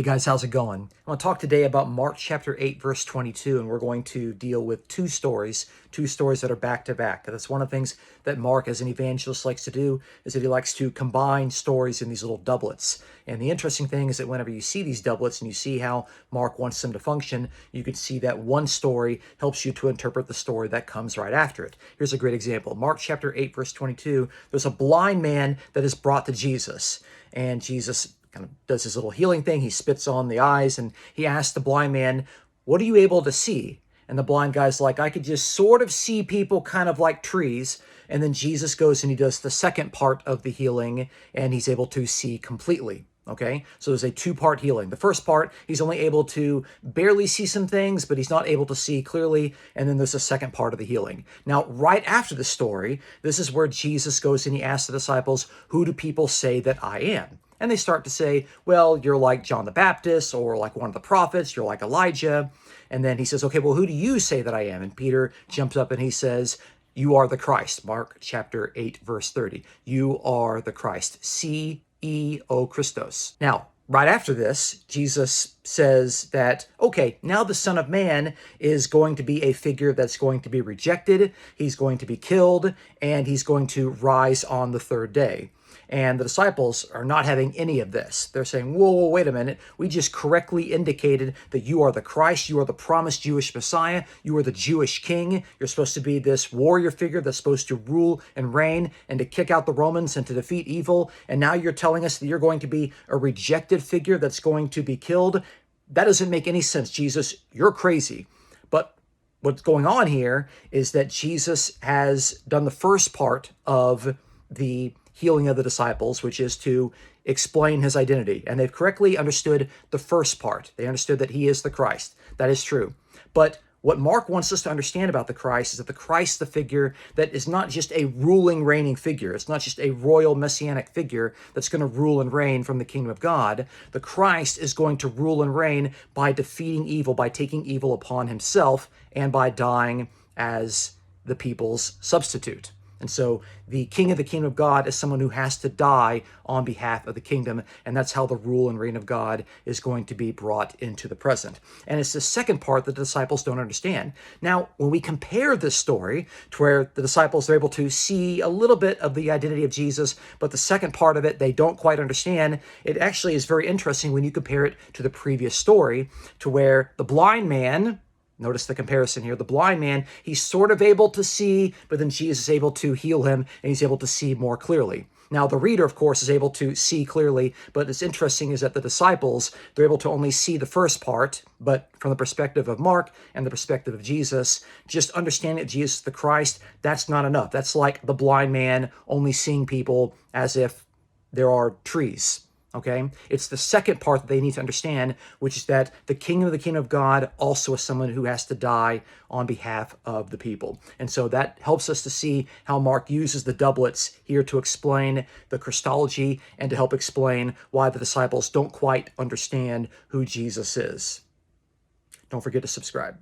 Hey guys, how's it going? I want to talk today about Mark chapter 8, verse 22, and we're going to deal with two stories that are back to back. That's one of the things that Mark, as an evangelist, likes to do, is that he likes to combine stories in these little doublets. And the interesting thing is that whenever you see these doublets and you see how Mark wants them to function, you can see that one story helps you to interpret the story that comes right after it. Here's a great example. Mark chapter 8, verse 22, there's a blind man that is brought to Jesus, and Jesus kind of does his little healing thing. He spits on the eyes and he asks the blind man, "What are you able to see?" And the blind guy's like, "I could just sort of see people kind of like trees." And then Jesus goes and he does the second part of the healing and he's able to see completely. Okay, so there's a two-part healing. The first part, he's only able to barely see some things, but he's not able to see clearly. And then there's the second part of the healing. Now, right after the story, this is where Jesus goes and he asks the disciples, "Who do people say that I am?" And they start to say, "Well, you're like John the Baptist, or like one of the prophets, you're like Elijah." And then he says, "Okay, well, who do you say that I am?" And Peter jumps up and he says, "You are the Christ." Mark chapter 8, verse 30. You are the Christ. C-E-O Christos. Now, right after this, Jesus says that, okay, now the Son of Man is going to be a figure that's going to be rejected, he's going to be killed, and he's going to rise on the third day. And the disciples are not having any of this. They're saying, whoa, wait a minute. We just correctly indicated that you are the Christ. You are the promised Jewish Messiah. You are the Jewish king. You're supposed to be this warrior figure that's supposed to rule and reign and to kick out the Romans and to defeat evil. And now you're telling us that you're going to be a rejected figure that's going to be killed. That doesn't make any sense, Jesus. You're crazy. But what's going on here is that Jesus has done the first part of the healing of the disciples, which is to explain his identity. And they've correctly understood the first part. They understood that he is the Christ. That is true. But what Mark wants us to understand about the Christ is that the Christ, the figure that is not just a ruling, reigning figure. It's not just a royal messianic figure that's going to rule and reign from the kingdom of God. The Christ is going to rule and reign by defeating evil, by taking evil upon himself, and by dying as the people's substitute. And so the king of the kingdom of God is someone who has to die on behalf of the kingdom. And that's how the rule and reign of God is going to be brought into the present. And it's the second part that the disciples don't understand. Now, when we compare this story to where the disciples are able to see a little bit of the identity of Jesus, but the second part of it, they don't quite understand, it actually is very interesting when you compare it to the previous story, to where the blind man, notice the comparison here. The blind man, he's sort of able to see, but then Jesus is able to heal him, and he's able to see more clearly. Now, the reader, of course, is able to see clearly, but what's interesting is that the disciples, they're able to only see the first part, but from the perspective of Mark and the perspective of Jesus, just understanding that Jesus is the Christ, that's not enough. That's like the blind man only seeing people as if there are trees. Okay, it's the second part that they need to understand, which is that the king of the kingdom of God also is someone who has to die on behalf of the people. And so that helps us to see how Mark uses the doublets here to explain the Christology and to help explain why the disciples don't quite understand who Jesus is. Don't forget to subscribe.